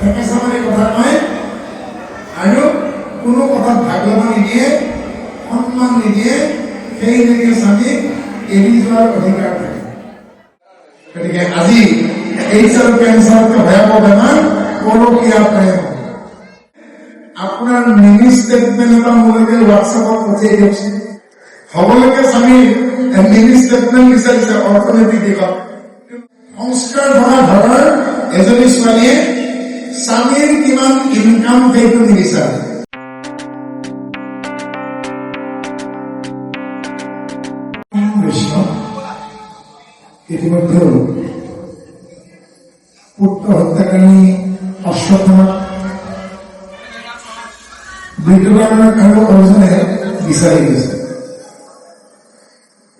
থেকেচামাৰি কথা নহয় আৰু কোনো কথাত ভাগ ল'ব নিদিয়ে, সন্মান নিদিয়ে, সেইলৈকে স্বামীক এৰি যোৱাৰ অধিকাৰ থাকে। গতিকে আজি এইচ আৰু কেঞ্চাৰতকৈ ভয়াৱহ বেমাৰ পৰকীয়া প্ৰেম। আপোনাৰ মিনি ষ্টেটমেণ্ট এটা মোলৈকে হোৱাটছএপত পঠিয়াই দিয়কচোন। হ'বলৈকে স্বামীৰ মিনি ষ্টেটমেণ্ট বিচাৰিছে অৰ্থনৈতিক দিশত। সংস্কাৰ থকা ঘৰৰ এজনী ছোৱালীয়ে স্বামীৰ কিমান ইনকাম সেইটো নিবিচাৰে। ইতিমধ্যে পুত্ৰ হত্যাকাৰী অশ্বত্থামাক মৃত্যুদণ্ডৰ আৰু অৰ্জুনে বিচাৰি গৈছে।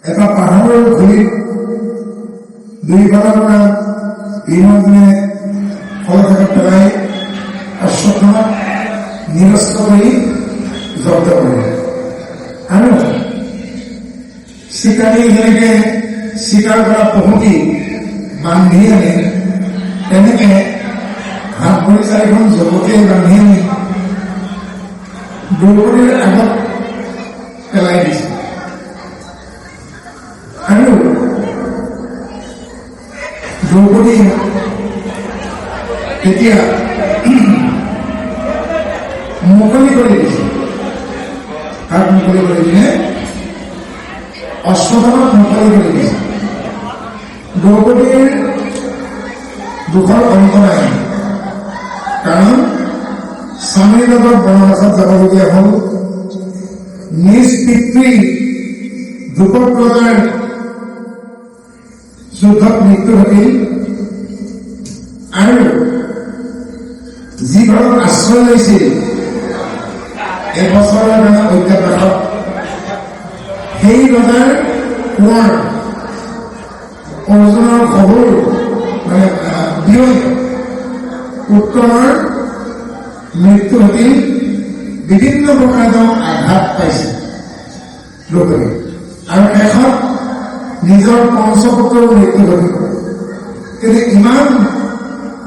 এটা পাহাৰৰ ভৰিত দুইফালৰ পৰা বিমানে ফলকাকে পেলাই অশ্বত্থামাক নিৰস্ত কৰি জব্দ কৰে আৰু চিকাৰী যেনেকে চিকাৰ কৰা পহুতি বান্ধি আনে তেনেকে হাত ভৰি চাৰিখন জগতেই বান্ধি আনি দ্ৰৌপদীৰ আগত পেলাই দিছে আৰু দ্ৰৌপদী তেতিয়া মুকলি কৰি দিছে। কাক মুকলি কৰি দিলে? অশ্বত্থামাক মুকলি কৰি দিছে। দ্ৰৌপদীৰ দুখৰ অন্ত নাই, কাৰণ স্বামীৰ লগত বনবাসত যাবলগীয়া হ'ল। নিজ পিতৃ দ্ৰুপদ ৰজাৰ যুদ্ধত মৃত্যু ঘটিল আৰু যি ঘৰত আশ্ৰয় লৈছিল এবছৰৰ কাৰণে অজ্ঞাতবাসত, সেই ৰজাৰ কোঁৱৰ অৰ্জুনৰ শহুৰ মানে বিয়ৈ উত্তৰৰ মৃত্যু ঘটিল। বিভিন্ন প্ৰকাৰে তেওঁ আঘাত পাইছে দ্ৰৌপদী আৰু শেষত নিজৰ পঞ্চপুত্ৰৰ মৃত্যু ঘটিল। কিন্তু ইমান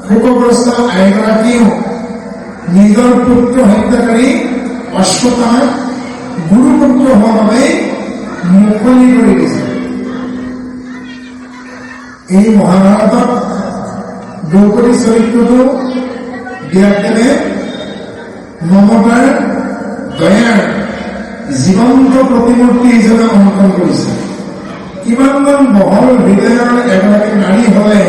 শোকগ্ৰস্ত আইগৰাকীও নিজৰ পুত্ৰ হত্যাকাৰী অশ্বত্থামাক গুৰুপুত্ৰ হোৱাৰ বাবে মুকলি কৰি দিছে। এই মহাভাৰতত দ্ৰৌপদী চৰিত্ৰটো ব্যাসদেৱে মমতাৰ দয়াৰ জীৱন্ত প্ৰতিমূৰ্তি হিচাপে অংকন কৰিছে। কিমানমান বহল হৃদয়ৰ এগৰাকী নাৰী হলে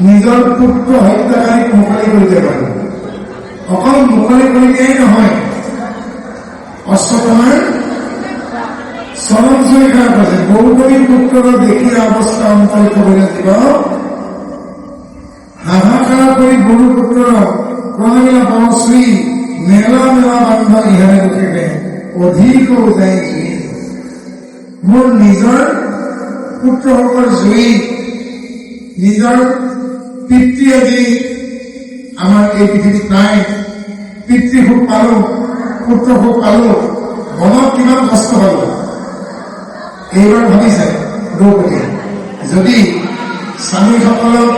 নিজৰ পুত্ৰ হত্যাকাৰীক মুকলি কৰি দিব পাৰে। অকল মুকলি কৰি দিয়াই নহয়, অশ্বত্থামাৰ চৰম চৰিকাৰ কৈছে, গৌতমী পুত্ৰৰ দেখিলে অৱস্থা অন্তৰিত কৰি দিব, হাহাকাৰ কৰি গুৰু পুত্ৰ প্ৰণমিলা পৰশ্ৰী মেলা মেলা বান্ধ ইহাৰে দুখেৰে অধিক উজাই জুই। মোৰ নিজৰ পুত্ৰসকলৰ জুই, নিজৰ পিতৃ আজি আমাৰ এই পৃথিৱীত নাই। পিতৃসুখ পালো, পুত্ৰসুখ পালো, মনত কিমান কষ্ট পালো। এইবাৰ ভাবিছে দ্ৰৌপদীয়ে, যদি স্বামীসকলক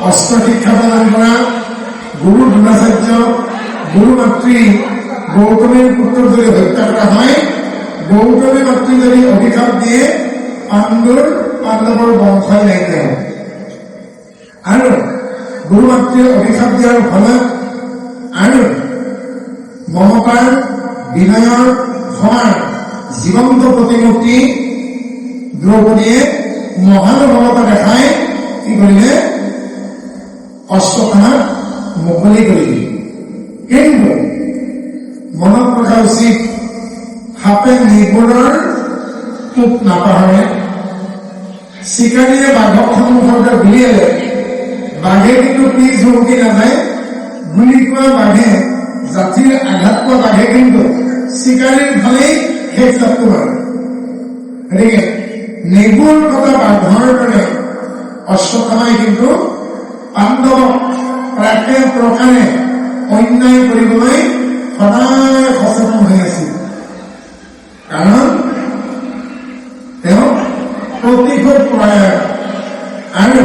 অস্ত্ৰ শিক্ষা প্ৰদান কৰা গুৰু দ্ৰোণাচাৰ্য, গুৰু মাতৃ গৌতমীৰ পুত্ৰক যদি হত্যা কৰা হয়, গৌতমী মাতৃ যদি অভিশাপ দিয়ে পাণ্ডৱৰ বংশই নাইকিয়া হ'ব। আৰু গুৰু মাতৃয়ে অভিশাপ দিয়াৰ ফলত আৰু মমতাৰ বিনয়ৰ ক্ষমাৰ জীৱন্ত প্ৰতিমূৰ্তি দ্ৰৌপদীয়ে মহানুভৱতা দেখাই কি কৰিলে? অশ্বত্থামাক মুকলি কৰি দিলে। কিন্তু মনত ৰখা উচিত, সাপে নিৰ্বোধৰ কোপ নাপাহৰে। চিকাৰীয়ে বাঘক সন্মুখতে গুলিয়ালে, বাঘে কিন্তু পিছ হুমকি নাযায়। গুলি খোৱা বাঘে, জাতিৰ আঘাত পোৱা বাঘে কিন্তু চিকাৰীৰ ফালেই শেষ জাপটো মাৰে। গতিকে নিৰ্ভুল থকা বাঘৰ দৰে অশ্বত্থামাই কিন্তু পাণ্ডৱক প্ৰাকে প্ৰকাৰে অন্যায় কৰিবলৈ সদায় সচেতন হৈ আছিল। কাৰণ তেওঁ প্ৰতিশোধ পৰায়ণ আৰু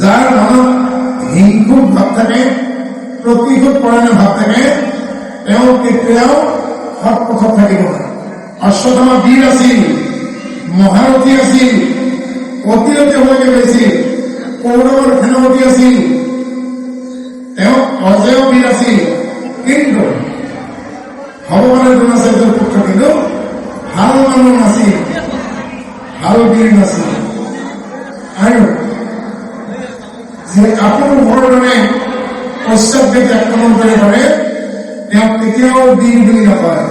যাৰ মনত হিংসুক ভাৱ ভাৱ থাকে, প্ৰতিশোধ পৰায়ণ ভাৱ থাকে, তেওঁ কেতিয়াও সৎ পথত থাকিব নোৱাৰে। অশ্বত্থামা বীৰ আছিল, মহাৰথী আছিল, অতিৰথী হ'বলৈকে গৈছিল, কৌৰৱৰ সেনাপতি আছিল, তেওঁ অজেয় বীৰ আছিল, কিন্তু ভগৱানৰ দ্ৰোণাচাৰ্যৰ পুত্ৰ কিন্তু ভাল মানুহ নাছিল, ভাল বীৰ নাছিল। আৰু যে আপোন ঘৰৰ দৰে পশ্চাদগামী আক্ৰমণ কৰি কৰে, তেওঁক কেতিয়াও বীৰ বুলি নকয়।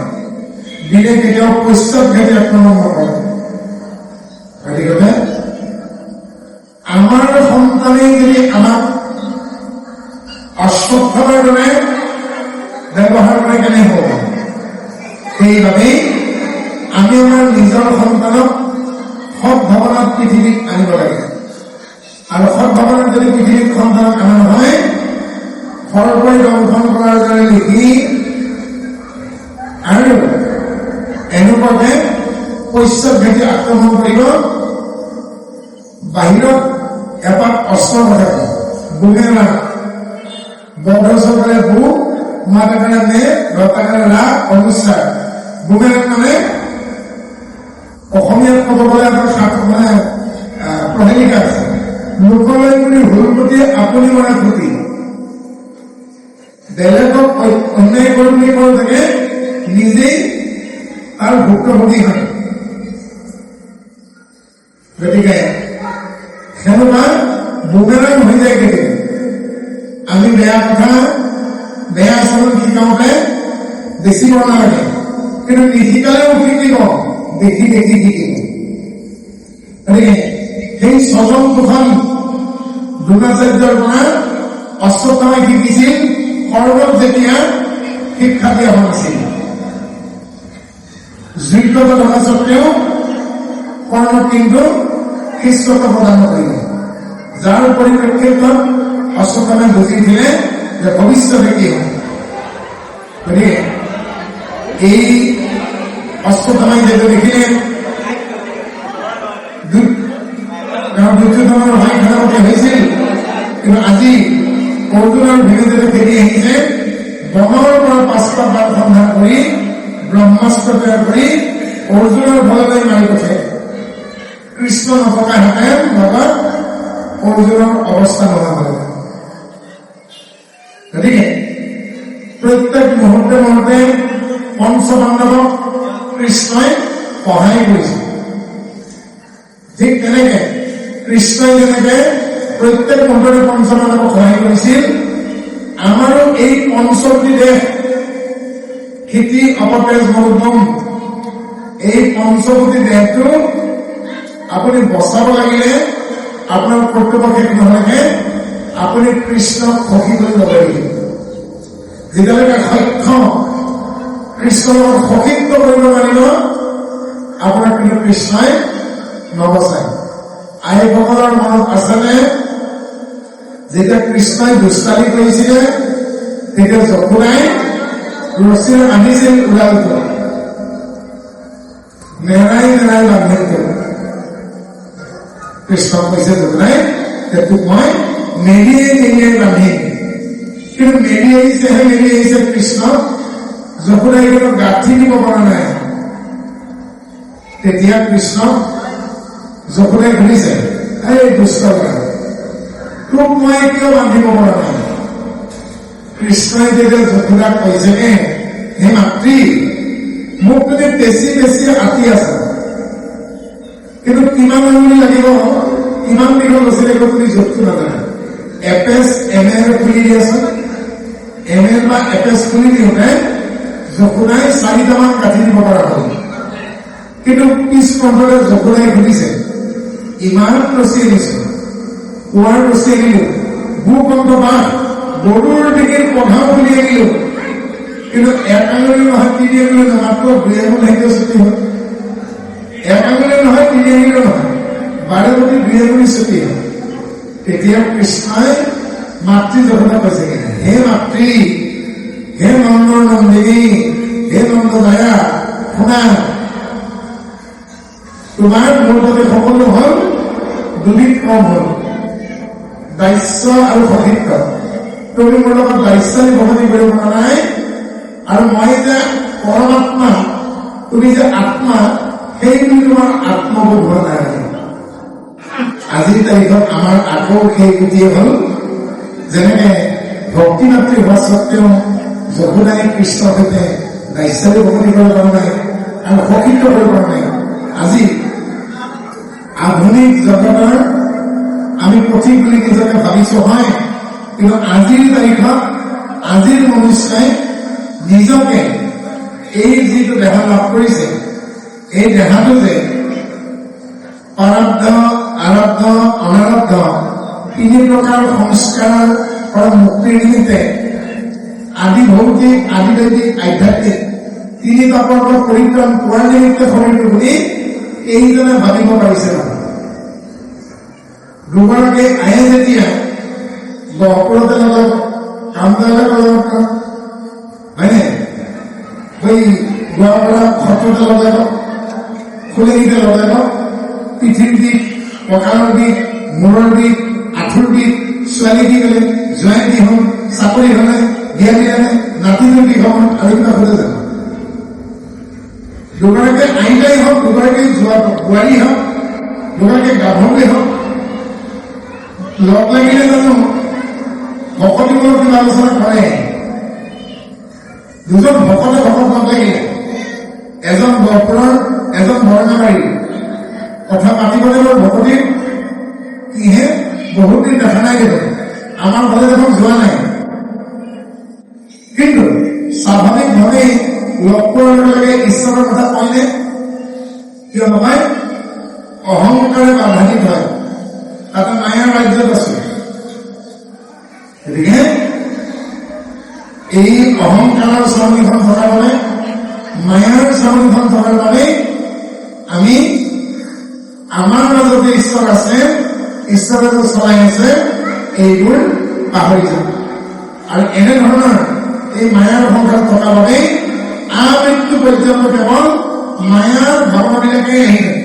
বীৰে কেতিয়াও পশ্চাদগামী আক্ৰমণ নকৰে। গতিকে আমাৰ সন্তানে যদি আমাক অশ্বত্থামাৰ দৰে ব্যৱহাৰ কৰে কেনে হ'ব? সেইবাবেই আমি আমাৰ নিজৰ সন্তানক সৎ ভাৱনাত পৃথিৱীত আনিব লাগে। আৰু সৎ ভাৱনাত যদি পৃথিৱীত সন্তানক অনা নহয়, ঘৰৰ পৰাই দংশন কৰাৰ দৰে লিখি আৰু এনেকুৱাকে পশ্চাদগামী আক্ৰমণ কৰিব। বাহিৰত এপাত অস্ত্ৰ নাথাকে, বুমেৰাং, বৌদ্ধ চৰকাৰে বু, মাতাকাৰে মে, ৰতাকাৰে ৰা, অনুচ্চাৰ। বুমেৰাং মানে অসমীয়াত ক'ব গ'লে আমাৰ মানে প্ৰহেলিকা আছে, লোকলৈ বুলি ভুল প্ৰতি আপুনি মৰা ক্ষতি। বেলেগক অন্যায় কৰি বুলি কৈ থাকে, নিজেই তাৰ ভুক্তভোগী হয়। গতিকে সেনেকুৱা বুমেৰাং হৈ যায় কেতিয়া আমি বেয়া কথা, বেয়া আচৰণ শিকাওঁতে বেছি বৰ নালাগে, কিন্তু নিশিকালেও শিকিব, দেখি দেখি শিকিব। গতিকে সেই ছজন তুফান দ্ৰোণাচাৰ্যৰ পৰা অশ্বত্থামাই শিকিছিল, কৰ্ণক যেতিয়া শিক্ষা দিয়া হোৱা নাছিল। যোগ্যতা থকা স্বত্বেও কৰ্ণক কিন্তু শিষ্যত্ব প্ৰদান নকৰিব, যাৰ পৰিপ্ৰেক্ষিতত অশ্বত্থামাই বুজিছিলে যে ভৱিষ্যতে কি হ'ব। গতিকে এই অশ্বত্থামাই যেটো দেখিলে দুৰ্যোধনৰ ভাই সেনাপতি হৈছিল, কিন্তু আজি অৰ্জুনৰ ভীমে ফেৰি আহিছে, বনৰ পৰা 5টা বাট সন্ধান কৰি ব্ৰহ্মাস্ত্ৰ তৈয়াৰ কৰি অৰ্জুনৰ ভয়লৈ মাৰি পঠিয়াই। কৃষ্ণ নথকাহেঁতেন লগত অৰ্জুনৰ অৱস্থা নোহোৱা হ'ল। গতিকে প্ৰত্যেক মুহূৰ্তে মুহূৰ্তে পঞ্চপাণ্ডৱক কৃষ্ণই সহায় কৰিছিল। ঠিক তেনেকে কৃষ্ণই যেনেকে প্ৰত্যেক মুহূৰ্ততে পঞ্চপাণ্ডৱক সহায় কৰিছিল, আমাৰো এই পঞ্চটি দেশ খেতি, অপতেজ, মৰুভূম, এই পঞ্চভূতি দেশটো আপুনি বচাব লাগিলে আপোনাৰ কৰ্তব্য শেষ নহ'লেহে আপুনি কৃষ্ণক সখী কৰি ল'ব লাগিব। যেতিয়ালৈকে সক্ষম কৃষ্ণৰ লগত সখীত্ব কৰিব পাৰিব, আপোনাক কিন্তু কৃষ্ণই নবচায়। আইসকলৰ মনত আছেনে, যেতিয়া কৃষ্ণই দুষ্টালি কৰিছিলে, তেতিয়া যমুনাই ৰছীৰে আনিছিল ওলালটো, নেৰাই নেৰাই বান্ধিছিল। কৃষ্ণক কৈছে যমুনাই, তোক মই মেৰিয়াই মেৰিয়াই বান্ধিম। কিন্তু মেলি আহিছে কৃষ্ণ, যমুনাই কিন্তু গাঁঠি দিব পৰা নাই। তেতিয়া কৃষ্ণ যমুনাই সুধিছে, এই দুষ্ট ল'ৰা, তোক মই কিয় বান্ধিব পৰা নাই? কৃষ্ণই যেতিয়া যমুনাক কৈছেগে, হে মাতৃ, মোক তুমি বেছি বেছি আতি আছা, কিন্তু কিমান আঙুলি লাগিব, কিমান দীঘল লচি লাগিব তুমি জোখটো নাজানা। এপেচ এমেৰ খুলি দিয়াচোন। এমেৰ বা এপেচ খুলি দিওঁতে যমুনাই 4টামান গাঁঠি দিব পৰা হ'ল। কিন্তু পিছ কণ্ঠতে যমুনাই সুধিছে, ইমান ৰচি আনিছো, কুঁৱাৰ ৰচি আনিলো, ভূকণ্ঠ বাঘ, গৰুৰ ডিঙিৰ পঘা খুলি আনিলো, কিন্তু এক আঙুলি নহয় 3 আঙুলি নহয়, মাত্ৰ 2 আঙুলি আহিলে ছুটি হ'ল। এক আঙুলি নহয় 3 আঙুলি নহয়, 12 প্ৰতি 2 আঙুলি ছুটি হ'ল। তেতিয়া কৃষ্ণই মাতৃ যমুনা কৈছেগে, হে মাতৃ, হে নন্দৰ নন্দিনী, হে নন্দদায়া, শুনা, তোমাৰ মোৰ প্ৰতি সকলো হ'ল 2 বিধ কম হ'ল, দাস্য আৰু সতীত্ব। তুমি মোৰ লগত দায়িত্বশালী ভ্ৰমণী কৰিব পৰা নাই আৰু মই যে পৰমাত্মা তুমি যে আত্মা সেই বুলি তোমাৰ আত্মবোধ হোৱা নাই। আজিৰ তাৰিখত আমাৰ আকৌ সেই গতিয়ে হ'ল যেনেকে ভক্তি মাতৃ হোৱা স্বত্বেও যশোদাই কৃষ্ণৰ সৈতে দায়িত্বশালী ভ্ৰমণী কৰিব পৰা নাই আৰু সশিত কৰিব পৰা নাই। আজি আধুনিক জগতৰ আমি পথিক বুলি নিজকে ভাবিছো হয়, কিন্তু আজিৰ তাৰিখত আজিৰ মনুষ্যই নিজকে এই যিটো দেহা লাভ কৰিছে এই দেহাটো যে প্ৰাৰব্ধ আৰব্ধ অনাৰব্ধ তিনি প্ৰকাৰ সংস্কাৰৰ পৰা মুক্তিৰ নিমিত্তে আদি ভৌতিক আদি দৈতিক আধ্যাত্মিক তিনি তাপৰ পৰিত্ৰাণ পোৱাৰ নিমিত্তে শৰীৰটো বুলি এইজনে ভাবিব পাৰিছে নহয়। দুগৰাকী আয়ে যেতিয়া গহপুৰতে লগাব কামদালে লগাব হয়নে, ওই গোৱাপাৰা সত্ৰতে লগাব, খুলেগিতে লগাব, পিঠিৰ বিষ, কঁকালৰ বিষ, মূৰৰ বিষ, আঁঠুৰ বিষ, ছোৱালী কি গ'লে জোঁৱাই কি হ'ল, চাকৰি হ'লে, বিয়া দিয়া নাই, নাতিটোৰ বিষ হ'ব আৰু কিবা হ'লে যাব। দুগৰাকী আইতাই হওক, দুগৰাকী বোৱাৰী হওক, দুগৰাকী গাভৰুৱে হওক, লগ লাগিলে জানো ভকতিমূলক কিবা আলোচনা কৰে? দুজন ভকতে ভকত লগ লাগিলে, এজন গহপুৰৰ এজন বৰঙাবাৰী কথা পাতিবলৈ গ'ল ভকতিৰ কিহে বহুত দিন দেখা নাই, কিন্তু আমাৰ ঘৰে দেখোন যোৱা নাই। কিন্তু স্বাভাৱিকভাৱেই লগ পোৱাৰ লগে লগে ঈশ্বৰৰ কথা কয়নে? কিয় নহয়? অহংকাৰে বাধানিত হয়, তাতে মায়াৰ ৰাজ্যত আছে। গতিকে এই অহংকাৰৰ স্বামীখন থকাৰ বাবে, মায়াৰ স্বামীখন থকাৰ বাবে আমি আমাৰ মাজতে ঈশ্বৰ আছে, ঈশ্বৰে চলাই আছে, এইবোৰ পাহৰি যাওঁ। আৰু এনেধৰণৰ এই মায়াৰ অহংকাৰ থকাৰ বাবে আমৃত্যু পৰ্যন্ত কেৱল মায়াৰ ভাৱনাবিলাকে আহি যায়।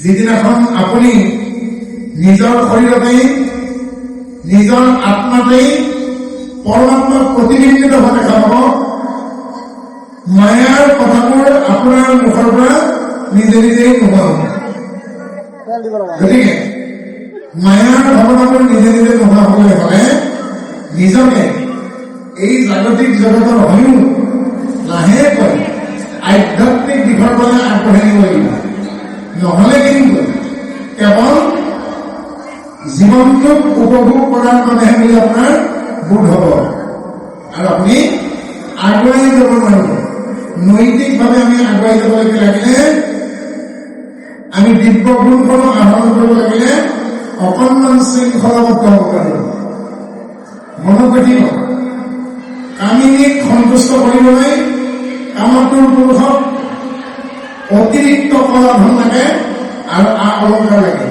যিদিনাখন আপুনি নিজৰ শৰীৰতেই নিজৰ আত্মাতেই পৰমাত্মাক প্ৰতিবিম্বিত হোৱা দেখা পাব, মায়াৰ কথাবোৰ আপোনাৰ মুখৰ পৰা নিজে নিজেই নোহোৱা হ'ব। গতিকে মায়াৰ ভাৱনাবোৰ নিজে নিজে নোহোৱা হ'বলৈ হ'লে নিজকে এই জাগতিক জগতৰ হয়ো লাহেকৈ আধ্যাত্মিক দিশৰ পৰা আগবঢ়াই নিব লাগিব। নহ'লে কিন্তু কেৱল জীৱনটোক উপভোগ কৰাৰ বাবেহে বুলি আপোনাৰ বোধ হ'ব আৰু আপুনি আগুৱাই যাব নোৱাৰিব। নৈতিকভাৱে আমি আগুৱাই যাব লাগিলে, আমি দিব্য গুণসমূহ আহৰণ কৰিব লাগিলে অকণমান শৃংখলাবদ্ধ হ'ব লাগিব। মনোগঠিত কামিনীক সন্তুষ্ট কৰিবলৈ কামটোৰ পুৰুষক অতিৰিক্ত কলা ধন লাগে আৰু অলংকাৰ লাগে।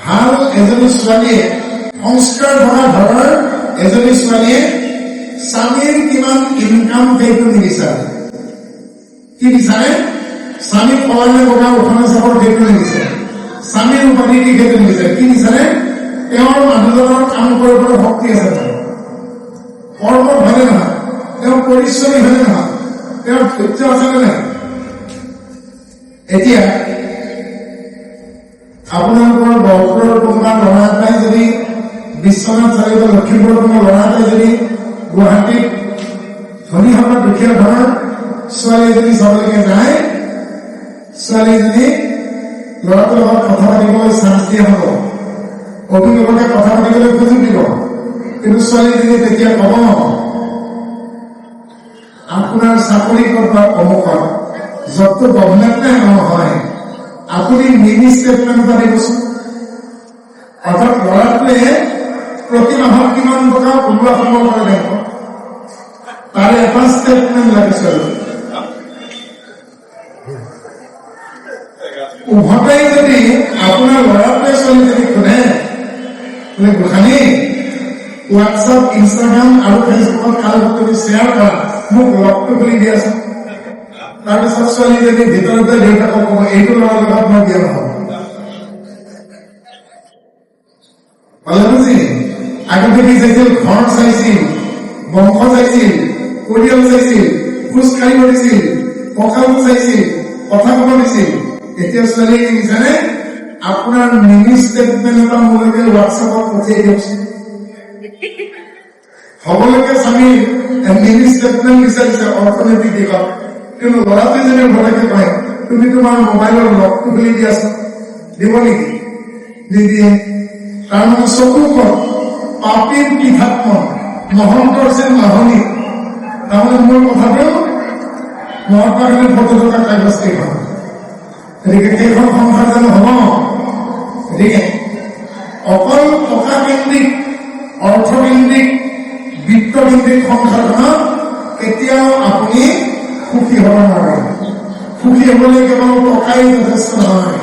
ভাল এজনী ছোৱালীয়ে, সংস্কাৰ ভৰা ঘৰৰ এজনী ছোৱালীয়ে স্বামীৰ কিমান ইনকাম সেইটো নিবিচাৰে। কি বিচাৰে? স্বামীৰ কলানে বগা উঠনা চাবৰ সেইটো নিবিচাৰে, স্বামীৰ উপাধি দি সেইটো নিবিচাৰে। কি বিচাৰে? তেওঁৰ মানুহজনৰ কাম কৰিবলৈ শক্তি আছে, কৰ্ম ভালে নহয়, তেওঁ পৰিশ্ৰমী হলে নহয়, তেওঁৰ ধৈৰ্য আছে নে নাই। এতিয়া আপোনালোকৰ গহপুৰৰ কোনোবা ল'ৰা এটাই যদি বিশ্বনাথ চাৰিআলি লখিমপুৰৰ কোনো ল'ৰা এটাই যদি গুৱাহাটীত ধনী ঘৰৰ দুখীয়া ঘৰৰ ছোৱালী এজনী চাবলৈকে যায়, ছোৱালীজনী ল'ৰাটোৰ লগত কথা পাতিবলৈ চান্স দিয়া হ'ব, অভিভাৱকে কথা পাতিবলৈ সুযোগ দিব, কিন্তু ছোৱালীজনী তেতিয়া ক'ব আপোনাৰ চাকৰি ক'ত বা অমুকত, য'তটো গভমেণ্ট নাই নহয়, আপুনি মিনি ষ্টেটমেণ্ট এটা দিবচোন। অৰ্থাৎ ল'ৰাটোৱে প্ৰতি মাহত কিমান টকা ওলোৱা সময় কৰে বেংকত, তাৰে এটা ষ্টেটমেণ্ট লাগিছিল। উভতাই যদি আপোনাৰ ল'ৰাটোৱে ছোৱালীজনীক সোধে, বোলে গোসানী হোৱাটছআপ, ইনষ্টাগ্ৰাম আৰু ফেচবুকত কাৰোবাক তুমি শ্বেয়াৰ কৰা, মোক লগটো খুলি দিয়াচোন। তাৰপিছত ছোৱালীজনী ভিতৰতে দেউতাকক ক'ব, এইটো ল'ৰাৰ লগত মই বিয়া নহ'ব। ভালে বুজি আগতে কি চাইছিল, ঘৰ চাইছিল, বংশ চাইছিল, পৰিয়াল চাইছিল, খোজ কাঢ়িব দিছিল, কঁকালটো চাইছিল, কথা ক'ব দিছিল। এতিয়া ছোৱালীয়ে কি বিচাৰে, আপোনাৰ মিনি ষ্টেটমেণ্ট এটা মোলৈকে হোৱাটছএপত পঠিয়াই দিয়কচোন। হবলৈকে স্বামীৰ মিনি ষ্টেটমেণ্ট বিচাৰিছে অৰ্থনৈতিক দিশত, কিন্তু ল'ৰাটোৱে যদি ঘৰলৈকে কয় তুমি তোমাৰ মোবাইলৰ লকটো খুলি দিয়াচোন, দিব নেকি? নিদিয়ে। তাৰমানে চকু কত পাপীৰ পিঠাত্ম মহন্তৰ যেন মাহনি। তাৰমানে মোৰ কথাটো মহাত্মা গান্ধীৰ ফটো থকা কাগজ কেইখন, গতিকে সেইখন সংসাৰ জানো হব? গতিকে অকল টকা কেন্দ্ৰিক, অৰ্থকেন্দ্ৰিক, বিত্তকেন্দ্ৰিক সংসাৰখনত কেতিয়াও আপুনি সুখী হ'ব নোৱাৰে। সুখী হবলৈ কেৱল টকাই যথেষ্ট নহয়।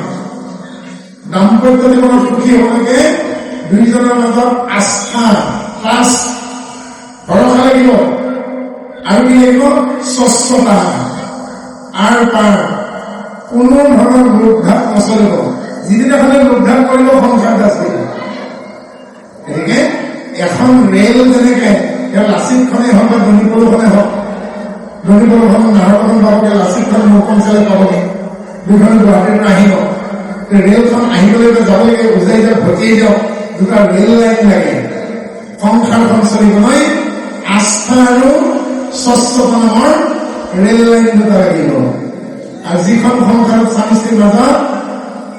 দাম্পত্য জীৱনত সুখী হবলৈকে দুইজনৰ মাজত আস্থা, ট্ৰাষ্ট, ভৰসা লাগিব। আৰু কি লাগিব? স্বচ্ছতা, আৰ পাৰ, কোনো ধৰণৰ লোকঘাত নচলিব। যিদিনাখনে লোকঘাত কৰিব সংসাৰ দাস কৰিব। গতিকে এখন ৰেল যেনেকে লাচিতখনে হওক বা ধনীপলখনে হওক, ধনীপলখন নাহৰখন পাবগে, লাচিতখন নৌখন চালে পাবগে, দুখন গুৱাহাটীৰ পৰা আহিব। ৰেলখন আহিবলৈ যাব লাগে, উজাই যাওক, ভটিয়াই যাওক, দুটা ৰেল লাইন লাগে। সংসাৰখন চলিবলৈ আস্থা আৰু স্বচ্ছতা নামৰ ৰেল লাইন দুটা লাগিব। আৰু যিখন সংসাৰত স্বামী স্ত্ৰীৰ মাজত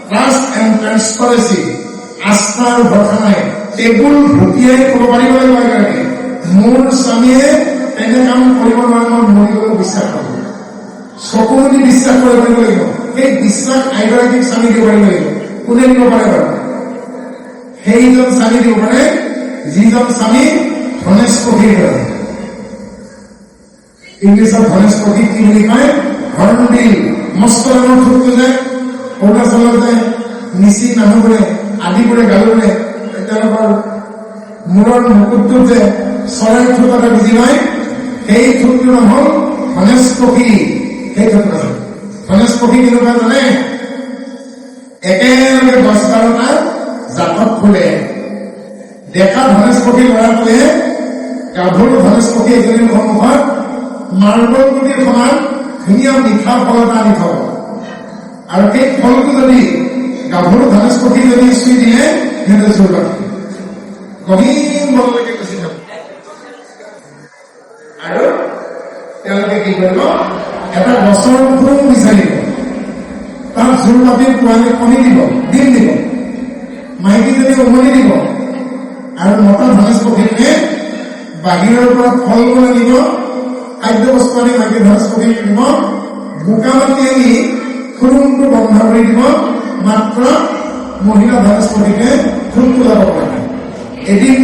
ট্ৰাষ্ট এণ্ড ট্ৰান্সপাৰেঞ্চি, আস্থা আৰু ভৰসা নাই, টেবুল ভটিয়াই ক'ব পাৰিব লাগিব, মোৰ স্বামীয়ে তেনে কাম কৰিব নোৱাৰে, মই মৰিবলৈ বিশ্বাস কৰোঁ। চকু মুদি বিশ্বাস কৰিব লাগিব। সেই বিশ্বাস এগৰাকীক স্বামী দিব পাৰিব লাগিব। কোনে দিব পাৰে বাৰু? সেইজন স্বামী দিব পাৰে যিজন স্বামী ধনেশ পক্ষীৰ দৰে। ইংলিছত ধনেশ পক্ষী কি বুলি কয়? হৰ্ণবিল। মস্ত ডাঙৰ ঠোঁটটো যে অৰুণাচলত যে মিচিং মানুহবোৰে, আদিবোৰে, গালোৰে তেওঁলোকৰ মূৰৰ মুকুটটোত যে চৰাইৰ ঠোঁট এটা বুজি পায়, সেই ঠোঁটটোৰ নাম হ'ল ধনেশ পক্ষী। সেই ঠোঁটটো আছে। ধনেশ পক্ষী কেনেকুৱা জানে? একেলগে 10-12টা জাতত ফুলে। ডেকা ধনেশ পক্ষী ল'ৰাটোৱে গাভৰু ধনেশ পক্ষী এজনীৰ সন্মুখত মাৰ্বল গুটিৰ সমান ধুনীয়া মিঠা ফল এটা আনি থব। আৰু সেই ফলটো যদি গাভৰু ধনেশ পক্ষী যদি চুই দিয়ে, সিহঁতে চুৰ কৰে, গহীন বললৈকে গুচি যাব। আৰু তেওঁলোকে কি কৰিব? এটা গছৰ ফুল বিচাৰিব, তাত জোৰ পাতি পোৱালি কণী দিব, ডিম দিব, মাইকী যদি উমনি দিব। আৰু মতা ধনেশ পক্ষীকে বাহিৰৰ পৰা ফলবোৰ আনিব, খাদ্য বস্তু আনি মাইকী ধনেশ পক্ষীক দিব, বোকা মাটি আনি খুৰুমটো বন্ধ কৰি দিব, মাত্ৰ মহিলা ধনেশ পক্ষীকে ফুল ওলাব পাৰে। এদিন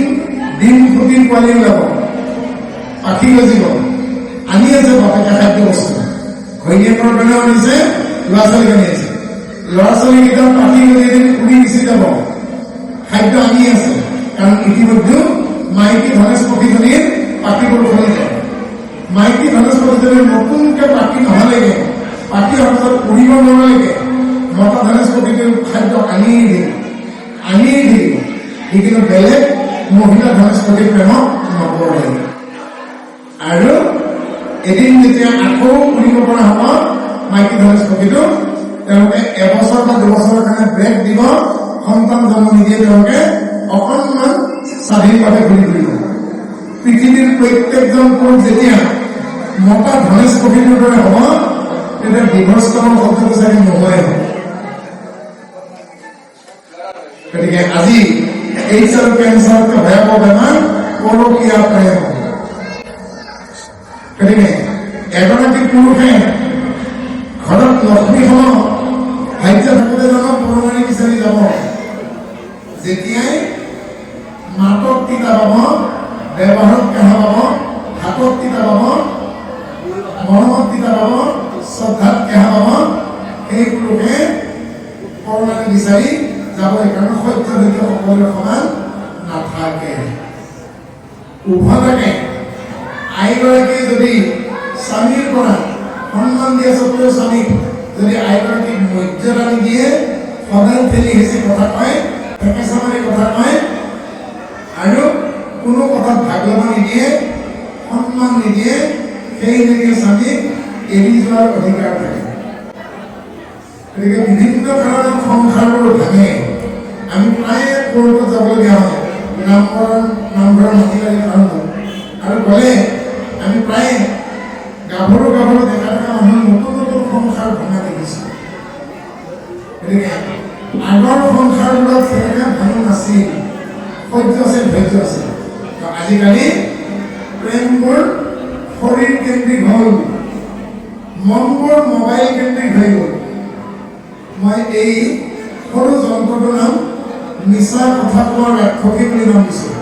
ডিম ফুটি পোৱালি ওলাব, পাখি গজিব, আনি আছে বাপেকে খাদ্য বস্তু, ঘৈণীয়েকৰ কাৰণেও আনিছে, ল'ৰা ছোৱালীক আনি আছে। ল'ৰা ছোৱালীকেইটা পাখি গজি এদিন উৰি গুচি যাব, খাদ্য আনি আছে, কাৰণ ইতিমধ্যে মাইকী ধনেশ পক্ষীজনীৰ পাখিবোৰ খুলি যায়। মাইকী ধনেশ পক্ষীজনীৰ নতুনকে পাখি নহলেগে, পাখি সমাজত উৰিব নোৱাৰিলেগে, মতা ধনেশ পক্ষীজনীৰ খাদ্য আনিয়েই দিয়ে, আনিয়েই দিয়ে। সি কিন্তু বেলেগ মহিলা ধনেশ পক্ষীৰ প্ৰেমত নপৰে। আৰু এদিন যেতিয়া আকৌ উৰিব পৰা হ'ব মাইকী ধনেশ পক্ষীটো, তেওঁলোকে এবছৰ বা 2 বছৰৰ কাৰণে ব্ৰেক দিব, সন্তান জন্ম নিদিয়ে। তেওঁলোকে অকণমান স্বাধীনভাৱে ঘূৰি ফুৰিব। পৃথিৱীৰ প্ৰত্যেকজন পুৰুষ যেতিয়া মতা ধনেশ পক্ষীটোৰ দৰে হ'ব, তেতিয়া ডিভৰ্চ নামৰ শব্দটো চাগে নোহোৱাই হ'ব। গতিকে আজি এইচ আৰু কেঞ্চাৰতকৈ ভয়াৱহ বেমাৰ পৰকীয়া প্ৰেম। গতিকে এগৰাকী পুৰুষে ঘৰত লক্ষ্মীখনক ভাগ্য থাকোঁতে জানো পৰমাণী বিচাৰি যাব, যেতিয়াই মাতক তিতা পাব, ব্যৱহাৰত কেঁহা পাব, হাতত তিতা পাব, মৰমত তিতা পাব, শ্ৰদ্ধাত কেঁহা পাব, সেই পুৰুষে পৰমাণী বিচাৰি যাব। সেইকাৰণে সত্য সত্য সকলোৰে সমান নাথাকে, উভতাকে। আইগৰাকীয়ে যদি স্বামীৰ পৰা সন্মান দিয়া স্বত্বেও স্বামীক যদি আইগৰাকীক মৰ্যাদা নিদিয়ে, সদায় ঠেলি হেঁচি কথা কয়, থেকেচা মাৰি কথা কয়, আৰু কোনো কথাত ভাগ ল'ব নিদিয়ে, সন্মান নিদিয়ে, সেইলৈকে স্বামীক এৰি যোৱাৰ অধিকাৰ থাকে। গতিকে বিভিন্ন কাৰণত সংসাৰবোৰ ভাঙে। আমি প্ৰায়ে ক'ৰবাত যাবলগীয়া হয়, নামঘৰৰ মাটিকালি কাৰণত, আৰু গ'লে আমি প্ৰায়ে গাভৰু ডেকা মানুহ নতুন নতুন সংসাৰ ভঙা দেখিছোঁ। গতিকে আগৰ সংসাৰবোৰত তেনেকৈ মানুহ নাছিল, সহ্য আছিল, ধৈৰ্য আছিল। আজিকালি প্ৰেমবোৰ শৰীৰ কেন্দ্ৰিক হ'ল, মনবোৰ মোবাইল কেন্দ্ৰিক হৈ গ'ল। মই এই সৰু যন্ত্ৰটোৰ নাম মিছা কথা কোৱা ৰাক্ষসী বুলি নাম দিছোঁ।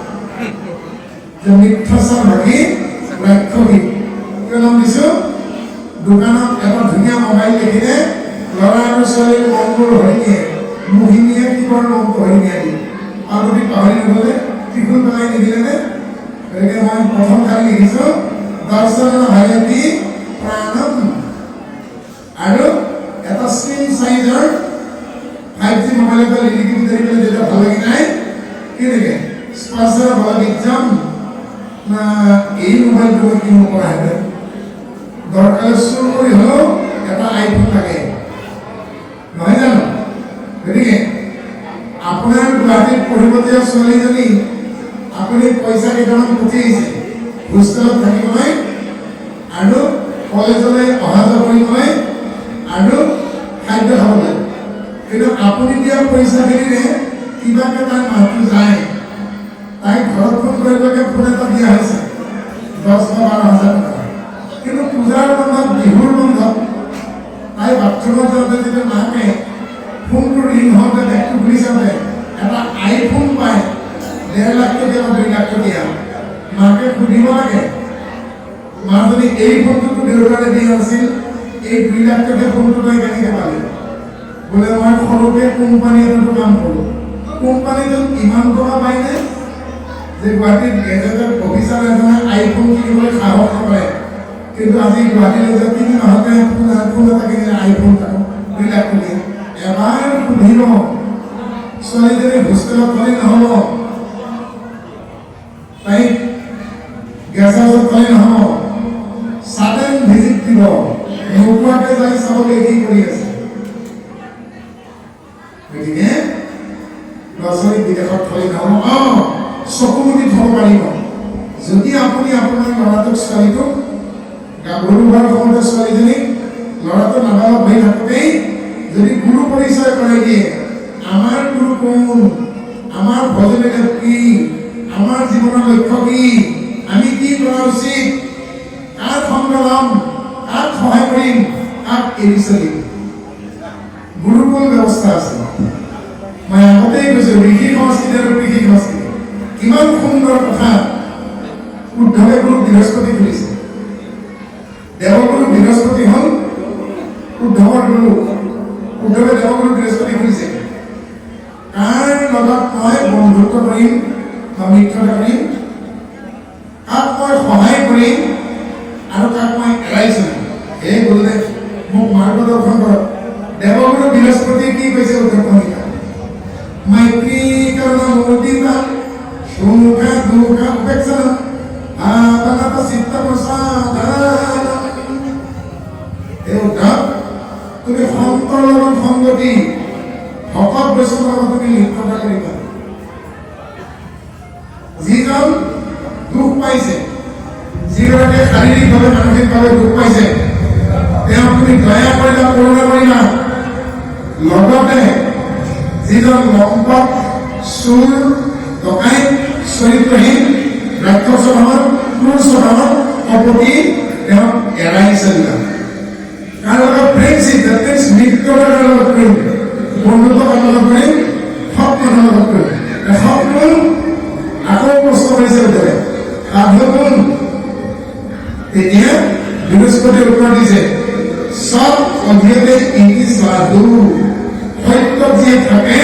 যে মিথ্যাচাৰ ভাগি ৰাক্ষসী কিয় নাম দিছোঁ? দোকানত এটা ধুনীয়া মোবাইল দেখিলে ল'ৰা আৰু ছোৱালীৰ মনবোৰ হৰি নিয়ে, মোহিনীয়ে কিবৰ মনটো হৰি নিয়ে দিয়ে। আগতে পাহৰি নগ'লে ত্ৰিশূল পেলাই নিদিলেনে? গতিকে মই প্ৰথম খালি লিখিছোঁ দৰ্শন হায়তি প্ৰাণম, আৰু এটা স্ক্ৰীন চাইজৰ 5G মোবাইল এটা লিখি ধৰি পেলাই যেটা ভাল লাগি নাই কি লিখে স্পৰ্শৰ ভাবিজাম না এই মোবাইলটো কি নকৰা হেঁতেন, দৰকাৰ চুৰ কৰি হ'লেও এটা আইফোন লাগে, নহয় জানো? গতিকে আপোনাৰ গুৱাহাটীত পঢ়িব দিয়া ছোৱালীজনী আপুনি পইচা কেইটামান পঠিয়াইছে হোষ্টেলত থাকিবলৈ আৰু কলেজলৈ অহা যোৱা কৰিবলৈ আৰু খাদ্য খাবলৈ, কিন্তু আপুনি দিয়া পইচাখিনিৰে কিবাকে তাৰ মাহটো যায়। তাই ঘৰত ফোন কৰিবলৈকে ফোন এটা দিয়া হৈছে 10,000-12,000 টকা, কিন্তু পূজাৰ বন্ধত, বিহুৰ বন্ধত তাই বাথৰুমত যাওঁতে যেতিয়া মাকে ফোনটো ৰিং হওঁতে বেগটো খুলি চাওঁতে এটা আইফোন পায় 1.5 লাখ টকীয়া বা 2 লাখ টকীয়া, মাকে সুধিব লাগে মা যদি এই ফোনটোতো দেউতাৰে দিয়া আছিল, এই 2 লাখ টকীয়া ফোনটো তই কেনেকৈ পালি? বোলে মই সৰুকে কোম্পানী এটাতো কাম কৰোঁ। কোম্পানীটোত ইমান টকা পায়নে যে গুৱাহাটীত গেজেটেড অফিচাৰ এজনে আইফোন কিনিবলৈ সাহস নকৰে, কিন্তু আজি গুৱাহাটীলৈ যে 3 মাহতে ফোন এটা কিনিলে আইফোন 2 লাখ টকীয়া। এবাৰ সুধিব ছোৱালীজনী হোষ্টেলত থলে নহ'ব, তাইক গেষ্ট হাউচত থলে নহ'ব, ছাডেন ভিজিট দিব, নোকোৱাকৈ যাই চাবলৈ কি কৰি আছে। গতিকে ল'ৰা-ছোৱালী বিদেশত থলে নহ'ব, চকু মুদি থ'ব পাৰিব যদি আপুনি আপোনাৰ ল'ৰাটোক ছোৱালীটোক গাভৰু হোৱাৰ সময়তে ছোৱালীজনীক ল'ৰাটো নাবালক হৈ থাকোঁতেই যদি গুৰু পৰিচয় কৰাই দিয়ে, আমাৰ গুৰু কোন, আমাৰ ভজনীদেৱ কি, আমাৰ জীৱনৰ লক্ষ্য কি, আমি কি কৰা উচিত, কাক সংগ ল'ম, কাক সহায় কৰিম, কাক এৰি চলিম, গুৰুকুল ব্যৱস্থা আছে। মই আগতেই কৈছোঁ ঋষি সংস্কৃতি আৰু কৃষি সংস্কৃতি কিমান সুন্দৰ কথা। উদ্ধৱে গুৰু বৃহস্পতি খুলিছে, দেৱগুৰু বৃহস্পতি হ'ল উদ্ধৱৰ গুৰু, উদ্ধৱে দেৱগুৰু বৃহস্পতি খুলিছে। কাৰ লগত মই বন্ধুত্ব কৰিম বা মিত্ৰতা কৰিম, কাক মই সহায় কৰিম আৰু কাক মই এৰাই চলিম, এই গুৰুদেৱ মোক মাৰ্গদৰ্শন কৰক। দেৱগুৰু বৃহস্পতিয়ে কি কৈছে উদ্ধৱ সংহিতা? মৈত্ৰী কৰুণা মুদিতা সুখা দুখা উপেক্ষা আদানত চিত্ত প্ৰসাদ। এই উদ্ধৱ, তুমি সন্তৰ লগত সংগতি, ভকত বৈষ্ণৱৰ লগত তুমি লিপ্ততা কৰিবা। যিজন দুখ পাইছে, যিগৰাকীয়ে শাৰীৰিকভাৱে মানসিকভাৱে দুখ পাইছে, তেওঁক তুমি দয়া কৰিবা, কৰোণা কৰিবা। লগতে যিজন লম্পট, চোৰ, ডকাইত, চৰিত্ৰহীন, ৰাক্ষস স্বভাৱৰ, ক্ৰূৰ স্বভাৱৰ, কপটী, তেওঁক এৰাই চলিবা। কাৰ লগত ফ্ৰেণ্ডশ্বিপ, দ্যাট মিন্স মিত্ৰতাৰ লগত কৰিম, বন্ধুত্ব লগত কৰিম, সৎ মানুহৰ লগত কৰিম। সৎ গুণ আকৌ প্ৰশ্ন কৰিছে উদ্ধৱে, সাধু গুণ। তেতিয়া বৃহস্পতিয়ে উত্তৰ দিছে, সৎ অধ্যতে ইতি সাধু, সত্যত যিয়ে থাকে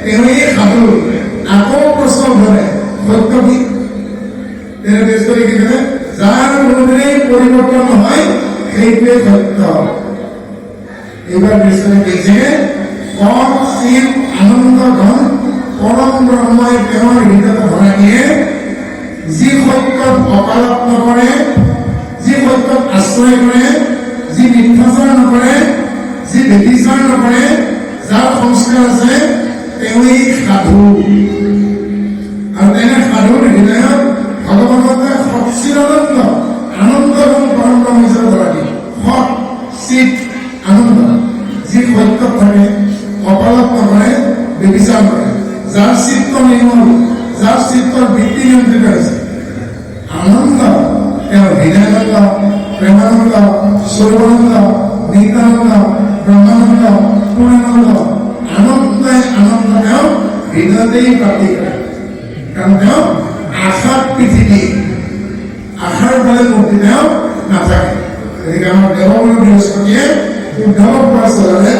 তেওঁৱেই সাধু। আকৌ প্ৰশ্ন উদ্ধৱে, সত্য কি? তেনে বৃহস্পতি কি কৈছে, যাৰ কোনোদিনেই পৰিৱৰ্তন নহয় সেইটোৱে সত্য। এইবাৰ বৃহস্পতি কৈছে, পদ শিৱ আনন্দ ঘন পৰম ব্ৰহ্মই তেওঁৰ হৃদয়ত ভৰাই দিয়ে, জগতৰ বৃত্তি নিয়ন্ত্ৰিত হৈছে। আনন্দ তেওঁৰ হৃদয়ানন্দ, প্ৰেমানন্দ, স্বৰূপানন্দ, নিত্যানন্দ, ব্ৰহ্মানন্দ, পূৰ্ণানন্দ, আনন্দই আনন্দ তেওঁ হৃদয়তেই প্ৰাপ্তি কৰে। কাৰণ তেওঁ আশাত পৃথিৱী, আশাৰ ফালে মুক্তি তেওঁ নাথাকে। গতিকে আমাৰ দেৱগুৰু বৃহস্পতিয়ে উদ্ধৱক কোৱা চলালে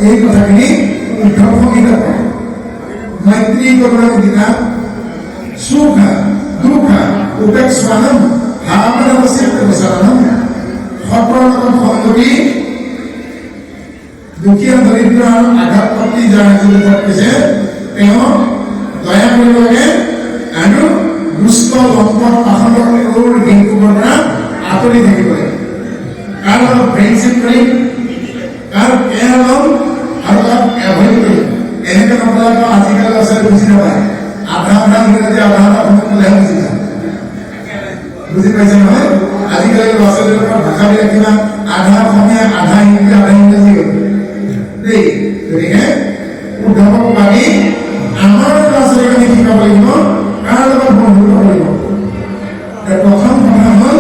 এই কথাখিনি উদ্ধৱ সংগীতা পঢ়ে। মৈত্ৰী কৰুণা গীতা সুখ দুখ উপেক্ষানম ভাৱনাবচিত প্ৰচাৰণম। সকলৰ লগত সংগতি, দুখীয়া দৰিদ্ৰ আৰু আঘাতপ্ৰাপ্তি যাৰ লোকক কৈছে তেওঁ দয়া কৰিব লাগে আৰু দুষ্ট লম্পট পাষণ্ডৰ হিংসুকৰ পৰা আঁতৰি থাকিব লাগে। কাৰ লগত ফ্ৰেণ্ডশ্বিপ কৰিম, কাৰ কেয়াৰ ল'ম আৰু তাক এভইড কৰিম, এনেকে নকৰাকৈ আজিকালি ল'ৰা ছোৱালী বুজি নাপায়। আধা আধা ইংৰাজী আধা আধা অসমীয়া ক'লেহে বুজি পায়। বুজি পাইছে নহয়? আজিকালি ল'ৰা ছোৱালীবিলাকৰ ভাষাবিলাক কিমান আধা অসমীয়া আধা হিন্দী আধা ইংৰাজী হ'ল দেই। গতিকে উদ্ধৱক মানি আমাৰ ল'ৰা ছোৱালীক আমি শিকাব লাগিব কাৰ লগত বন্ধুত্ব কৰিব। প্ৰথম কথা হ'ল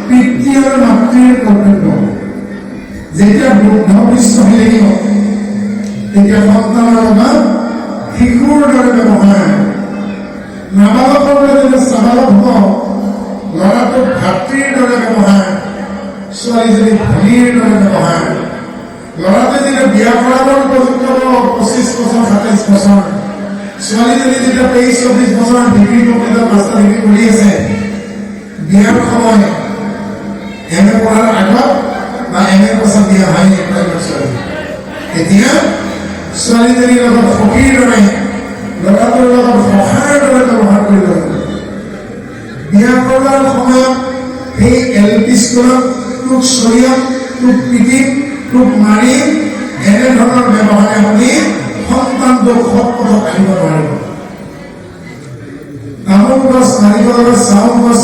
পিতৃ আৰু মাতৃৰ কৰ্তব্য। যেতিয়া বুদ্ধ পৃষ্ঠ হৈ লাগিব তেতিয়া সন্তানৰ লগত শিশুৰ দৰে ব্যৱহাৰ, নাবালকৰ দৰে যেতিয়া স্বাভাৱিক হ'ব, ল'ৰাটোক ভাতৃৰ দৰে ব্যৱহাৰ, ছোৱালীজনী ভনীৰ দৰে ব্যৱহাৰ। ল'ৰাটোৱে যেতিয়া বিয়া কৰাবৰ উপযুক্ত হ'ব 25 বছৰ 27 বছৰ, ছোৱালীজনী যেতিয়া 23-24 বছৰ ডিগ্ৰী কমপ্লিটত মাষ্টাৰ ডিগ্ৰী কৰি আছে, বিয়াৰ সময় এম এ পঢ়াৰ আগত বা এম এ পাছত বিয়া হয় ছোৱালী। এতিয়া ছোৱালীজনীৰ লগত সখীৰ দৰে, ল'ৰাটোৰ লগত সখাৰ দৰে ব্যৱহাৰ কৰিব লাগিব। বিয়া কৰাৰ সময়ত সেই LP স্কুলত তোক চৰিয়াত, তোক পিটিম, তোক মাৰিম, এনেধৰণৰ ব্যৱহাৰে শুনি সন্তানটোক সৎ পথত আনিব নোৱাৰিব। তামোল গছ, নাৰিকল গছ, চাউল গছ,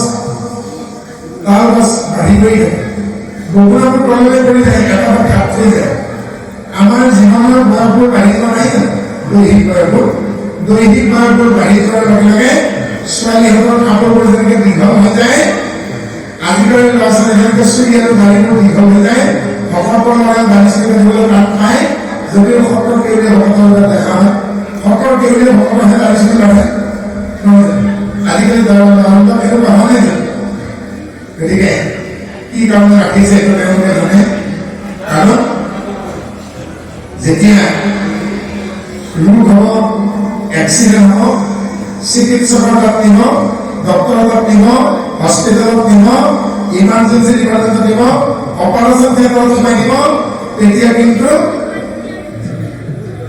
তাল গছ বাঢ়ি গৈ থাকে, বগুড়াবোৰ তললৈ পৰি থাকে, এটা ঘাট হৈ যায়। আমাৰ জীৱনৰ বয়সবোৰ বাঢ়ি যোৱা নাই জানো? দৈহিক বয়সবোৰ বাঢ়ি যোৱাৰ লগে লগে ছোৱালীহঁতৰ কাপোৰবোৰ যেনেকৈ দীঘল হৈ যায়, আজিকালি ল'ৰা ছোৱালী যেনেকৈ চুৰি আৰু দাড়িবোৰ দীঘল হৈ যায়, ভকতৰ ল'ৰাই দাড়ি চুৰি দিবলৈ টান পায়। যদিও ভকতৰ কেউৰীয়ে ভকতৰ দেখা হয়, ভকতৰ কেউৰীয়ে ভকতৰহে দাড়ি চুৰি লয়। আজিকালি এনেকুৱা হোৱা নাই জানো? গতিকে কি কাৰণে ৰাখিছে এইটো তেওঁলোকে জানে। কাৰণ যেতিয়া ৰোগ হ'ব, এক্সিডেণ্ট হ'ব, চিকিৎসকৰ তাত নিব, ডক্টৰৰ তাত নিব, হস্পিটেলত নিব, ইমাৰ্জেঞ্চি ডিপাৰ্টমেণ্টত নিব, অপাৰেশ্যন থিয়েটাৰত সোমাই দিব, তেতিয়া কিন্তু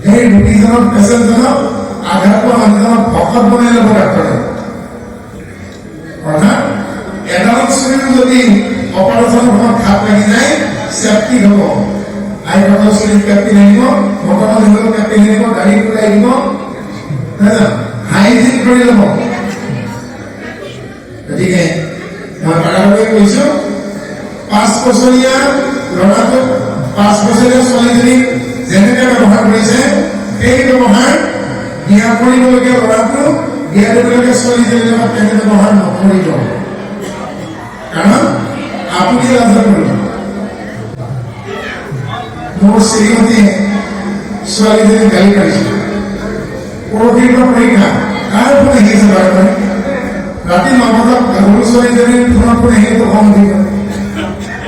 সেই ৰোগীজনক, পেচেণ্টজনক আঘাত পোৱা মানুহজনক ভকত বনাই ল'ব ডাক্তৰে। অৰ্থাৎ এডাল চুৰিও যদি অপাৰেশ্যনৰ সময়ত ঘাট লাগি যায়, চেফটি হ'ব। আইভকত চুৰি কেপ্টেইন আনিব, ভকতত হ'লেও কেপ্টেইন আনিব, গাড়ী ঘূৰাই দিব, হাইজিন কৰি ল'ব। গতিকে মই বাৰে কৈছো, 5 বছৰীয়া ল'ৰাটোক 5 বছৰীয়া ছোৱালীজনীক যেনেকে ব্যৱহাৰ কৰিছে, সেই ব্যৱহাৰ বিয়া কৰিবলগীয়া ল'ৰাটো বিয়া দিবলগীয়া ছোৱালীজনীৰ লগত কেনে ব্যৱহাৰ নকৰিব। কাৰণ আপুনি লাজ কৰিব। মোৰ শ্ৰীমতীয়ে ছোৱালীজনী গালি পাৰিছিল। পৰহিৰ পৰীক্ষা কাৰ ফোন আহি আছে বাৰে ৰাতি 9 বজাত সৰু ছোৱালীজনীৰ ফোনত ফোন আহি আছে, খং উঠিব।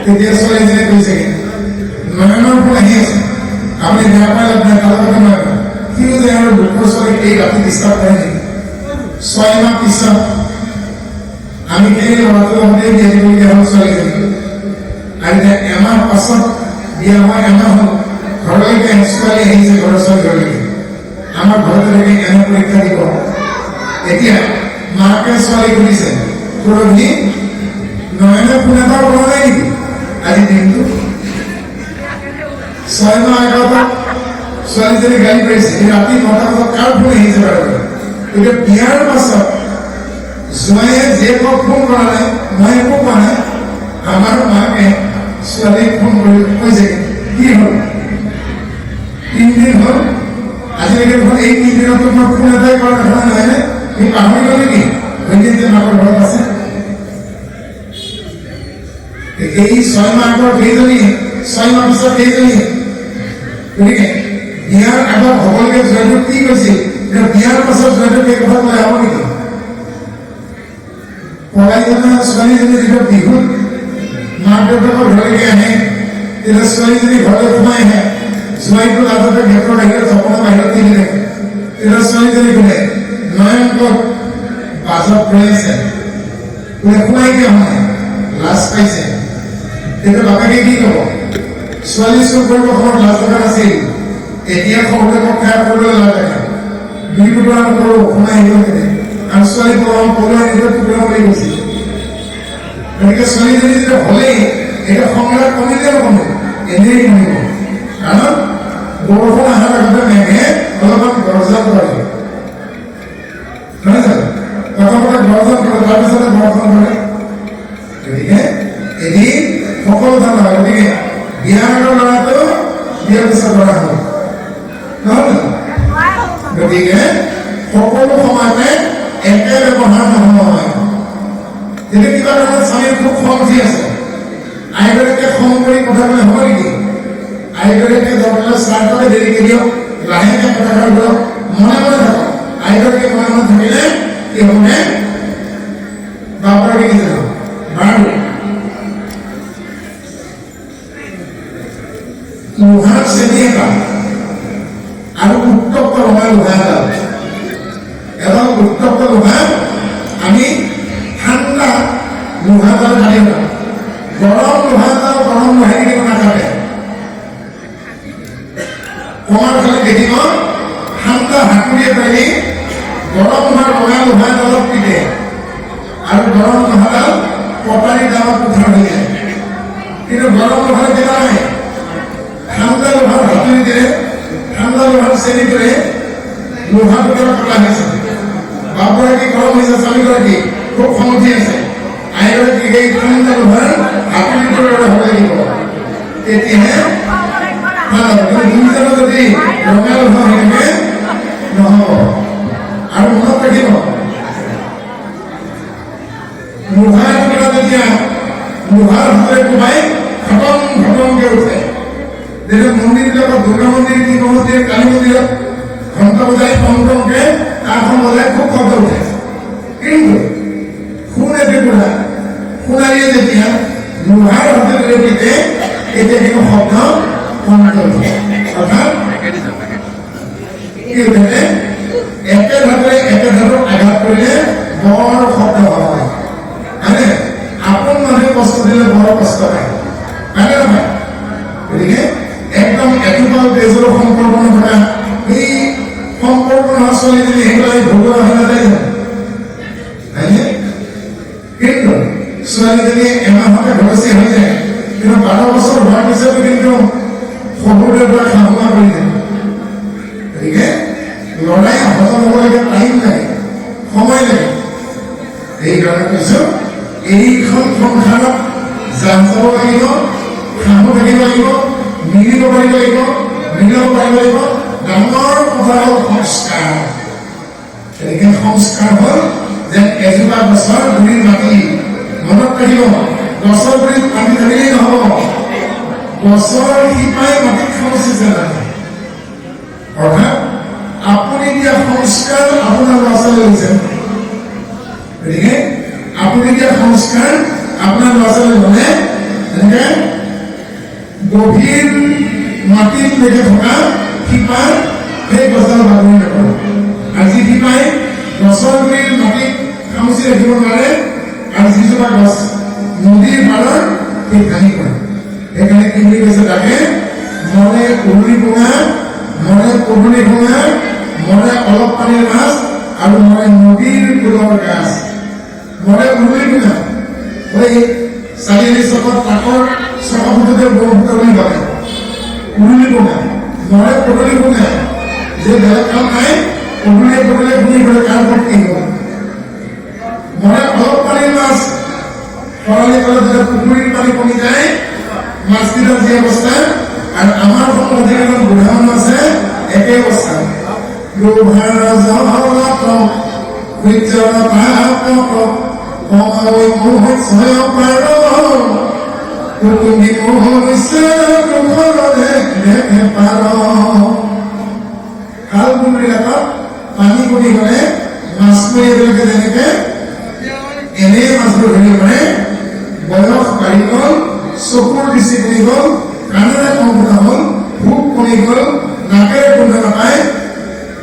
তেতিয়া ছোৱালীজনীয়ে কৈছেগে, নয়নৰ ফোন আহি আছে, আপুনি বেয়া পাই লাভ নাই, তাৰ লগতে নয়। সিও যে আৰু দুখৰ ছোৱালীক এই ৰাতি ডিষ্টাৰ্ব কৰে নেকি? 6 মাহ পিছত আমি সেই ল'ৰাটোৰ লগতে বিয়া দিবলগীয়া হ'ল ছোৱালীজনী। আৰু এতিয়া এমাহ পাছত বিয়া হোৱা এমাহ হ'ল, ঘৰলৈকে ছোৱালী আহিছে, ঘৰৰ ছোৱালী ঘৰলৈকে। আমাৰ ঘৰতে থাকি এনে পৰীক্ষা দিব। এতিয়া মাকে ছোৱালী সুধিছে, পৰহি নয়নে ফোন এটা কৰা নাই নেকি আজি দিনটো? 6 মাহ আগত ছোৱালীজনী গালি পাৰিছে, ৰাতি 9টা বজাত কাৰ ফোন আহিছে বাৰু? এতিয়া বিয়াৰ পাছত জোঁৱায়ে জীয়েকক ফোন কৰা নাই, মই একো কোৱা নাই। আমাৰ মাকে ছোৱালীক ফোন কৰি কৈছে, কি হ'ল 3 দিন হ'ল আজিলৈকে এই 3 দিনত মই ফোন এটাই কৰা দেখা নহয়নে? এই পাহৰি গ'ল নেকি যে মাকৰ ঘৰত আছে এই 6 মাহ আগৰ কেইজনী 6 মাহ পিছত কেইজনী গতিকে বিয়াৰ আগত হ'বলগীয়া জয়দেৱ কি কৈছিল বিয়াৰ পাছত জয়দেৱ এই কথা কৈ হ'ব নেকি পলাই জনা ছোৱালীজনী যেতিয়া বিহুত মাক দেউতাকৰ ঘৰলৈকে আহে তেতিয়া ছোৱালীজনী ঘৰলৈ সোমাই আহে ছোৱালীটো লাজতে গেটৰ বাহিৰত জপনা বাহিৰত দি দিলে তেতিয়া ছোৱালীজনী ক'লে নয়ন ক'ত বাজত ৰৈ আছে বোলে সোমাই কিয় হয় লাজ পাইছে তেতিয়া বাপেকে কি ক'ব ছোৱালী চুৰ কৰিব সময়ত লাজ লগা নাছিল এতিয়া সৰুতে খাই কৰিবলৈ লাজ লাগে দুই টুকুৰা নকৰোঁ সোমাই আহিব কেনে আৰু ছোৱালী পলোৱা নিজৰ টুকুৰা বুলি গৈছিল গতিকে ছোৱালীজনী যেতিয়া হ'লেই এতিয়া সংগ্ৰাম কমিলে নকমে এনেই কমিব কাৰণ বৰষুণ অহাৰ আগতে মেঘে অলপমান গৰজন কৰে নহয় জানো প্ৰথমতে গৰজন কৰে তাৰপিছতে বৰষুণ কৰে গতিকে এদিন সকলো ধৰণৰ হয় গতিকে বিয়াৰ আগৰ ল'ৰাটো বিয়াৰ পিছত ল'ৰা হ'ব নহয় জানো গতিকে সকলো সময়তে একে ব্যৱহাৰ নহয় যদি কিবা কাৰণত স্বামীৰ খুব খং উঠি আছে আইগৰাকীয়ে খং কৰি কথা ক'লে হ'ব নেকি আইগৰাকীয়ে দৰকাৰ স্বাৰ্থতে দেৰিকে দিয়ক লাহেকে কথা দিয়ক মনে মনে থাকক আইগৰাকীয়ে মনে মনে থাকিলে কি হ'বনে বাপগৰাকী কি জানো বাৰু লোহাৰ শ্ৰেণী এটা আৰু উত্তপ্ত লোহাৰ এডাল উত্তপ্ত লোহা আমি ঠাণ্ডা লোহাডাল কাটি গৰম লোহাডাল গৰম লোহাৰি দিব নাকাটে কমাৰ খালি দেখিব ঠাণ্ডা হাতুৰিয়ে পাৰি গৰম লোহাৰ ৰঙা লোহাডালত পিটে আৰু গৰম লোহাডাল কটাৰী ডালত উঠাৰ হৈ যায় কিন্তু গৰম লোহাৰ কেইটা নাই ঠাণ্ডা লোহাৰ হাতুৰি দিয়ে ঠাণ্ডা লোহাৰ শ্ৰেণী কৰে লোহাৰ ভিতৰত কটা হৈছে বাপগৰাকী গৰম হৈছে স্বামীগৰাকী খুব খং উঠি আছে আইগৰাকী এই ঠাণ্ডা লোহাৰ হাতুৰিটোৰ দৰে হ'ব লাগিব তেতিয়াহে দুইজনে যদি ৰঙা লোহা হৈ থাকে নহ'ব আৰু মনত ৰাখিব লোহাৰ টুকুৰা যেতিয়া লোহাৰ হাতেৰে কোবাই খতম খতমকে উঠে যেতিয়া মন্দিৰবিলাকত দুৰ্গা মন্দিৰ শিৱ মন্দিৰ কালী মন্দিৰত ঘণ্টা বজাই কমকে কাষখন বজাই খুব শব্দ উঠে কিন্তু সোণ এটুকুৰা সোণাৰীয়ে যেতিয়া লোহাৰ হাতেৰে পিটে এতিয়া কিন্তু শব্দ কমকে উঠে অৰ্থাৎ কি উঠে একে ধাতুৰে একে ধাতুত আঘাত কৰিলে বৰ শব্দ হয় হয়নে আপোন মানুহে কষ্ট দিলে বৰ কষ্ট পায় হয়নে নহয় গতিকে একদম একেবাৰে তেজৰ সম্পৰ্ক নথকা এই সম্পৰ্ক নোহোৱা ছোৱালীজনী সেইবিলাক ভগৱান হৈ নাযায় হয়নে কিন্তু ছোৱালীজনী এমাহতে ঘৰচীয়া হৈ যায় কিন্তু 12 বছৰ হোৱাৰ পিছতো কিন্তু শহুৰৰ পৰা খামা কৰি যায় গতিকে ল'ৰাই হজম হ'বলগীয়া টাইম লাগে সময় লাগে সেইকাৰণে কৈছো এইখন সংসাৰত যাম যাব লাগিব খাব থাকিব লাগিব মিলিব পাৰিব লাগিব মিলাব পাৰিব লাগিব ডাঙৰ কথা হ'ল সংস্কাৰ গতিকে সংস্কাৰ হ'ল যেন এজোপা গছৰ গুৰিৰ মাটি মনত ৰাখিব গছৰ গুৰিত পানী ঢালিলেই নহ'ব গছৰ শিপাই মাটিত খামুচিছে লাগে অৰ্থাৎ আপুনি দিয়া সংস্কাৰ আপোনাৰ ল'ৰা ছোৱালী লৈছে গতিকে আপুনি দিয়া সংস্কাৰ আপোনাৰ ল'ৰা ছোৱালী হ'লে এনেকে গভীৰ মাটিত লেগে থকা শিপা সেই গছডাল বাগৰি নপৰে আৰু যি শিপাই গছৰ গুৰিৰ মাটিত খামুচি ৰাখিব নোৱাৰে আৰু যিজোপা গছ নদীৰ পাৰত সেই ভাঙি পৰে সেইকাৰণে কি বুলি কৈছে তাকে মনে উৰুলি ভঙা মনে পদূলি ভঙা মনে অলপ পানীৰ মাছ আৰু মনে নদীৰ ফুলৰ গাছ মনে উৰুলি ভঙা এই চাৰিআলি চকত তাকৰ চকতে বৰফুটা বুলি ভাবে উৰুলি ভঙা মনে পদূলি ভঙা যে বেলেগ কাম নাই পদূলিয়ে পদূলিয়ে শুনি গ'লে কাৰ ওপৰত কি হ'ব মনে অলপ পানীৰ মাছ খৰালি কালত যেতিয়া পুখুৰীৰ পানী কমি যায় মাছকেইটা যি অৱস্থা আৰু আমাৰ অসমত যিকেইজন বুঢ়া মানুহ আছে একে অৱস্থা লোহাৰ জলত সূৰ্যৰ তাপক কমাই মোহ ছয় পাৰ তুমি মোহৰ দুখৰে দেখে পাৰ খাল বিলবিলাকত পানী কমি গ'লে মাছমৰীয়াবিলাকে যেনেকে এনেই মাছবোৰ ধৰিব পাৰে বয়স বাঢ়ি গ'ল চকুৰ দৃষ্টি কমি গ'ল কাণেৰে কম শুনা হ'ল ভোক কমি গ'ল নাকেৰে গোন্ধ নাপায়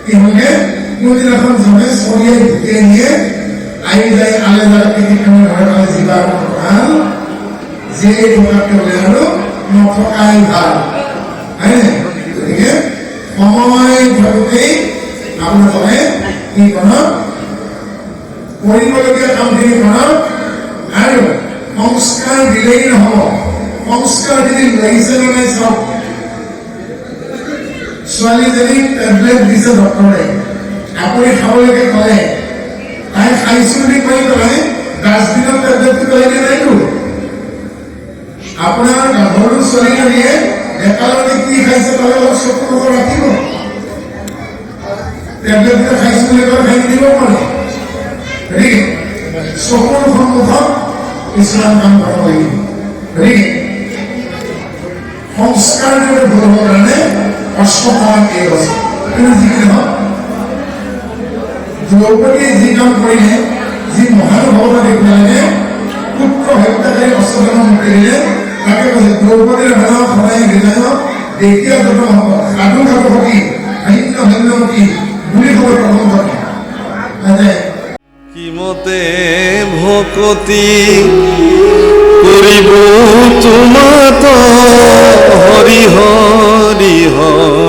কি হ'লগে কোনদিনাখন জনে চৰিয়াই ঢুকিয়াই নিয়ে আহি যায় আলে যাৰ কেইদিনমানৰ ঘৰত আলে জিবা ভাল জীয়াই থকাতকৈ বোলে আৰু নথকাই ভাল হয়নে গতিকে সময় থাকোঁতেই আপোনালোকে কি কৰক কৰিবলগীয়া কামখিনি কৰক আৰু সংস্কাৰ দিলেই নহ'ব সংস্কাৰ যদি লাগিছে নে নাই চাওক ছোৱালীজনীক টেবলেট দিছে ডক্টৰে আপুনি খাবলৈকে ক'লে তাই খাইছো বুলি কৈ পেলাই ডাষ্টবিনত টেবলেটটো পেলাই দিয়া নাইতো আপোনাৰ গাভৰু ছোৱালীজনীয়ে ডেকালতে কি খাইছে তাৰে অলপ চকু নজৰ ৰাখিব টেবলেটটো খাইছো বুলি কৈ খাই দিব পাৰে গতিকে চকুৰ সন্মুখত কিছুমান কাম কৰিব লাগিব গতিকে সংস্কাৰটো ধৰিবৰ কাৰণে অশ্বসমান এই বস্তু কিন্তু যিকি নহওক দ্ৰৌপদীয়ে যি কাম কৰিলে যি মহানুভৱতা দেখুৱালে পুত্ৰ হত্যাকাৰী অশ্বত্থামা কৰিলে তাকে কৈছে দ্ৰৌপদীৰ ভেলাত সদায় হৃদয়ত দেশীয় যত হ'ব সাধু সাধু সতী সৈন্য সৈন্যমতী বুলি খবৰ প্ৰথম কথা কিমতে ভকতি কৰিব তোমাত হৰি হৰি হৰি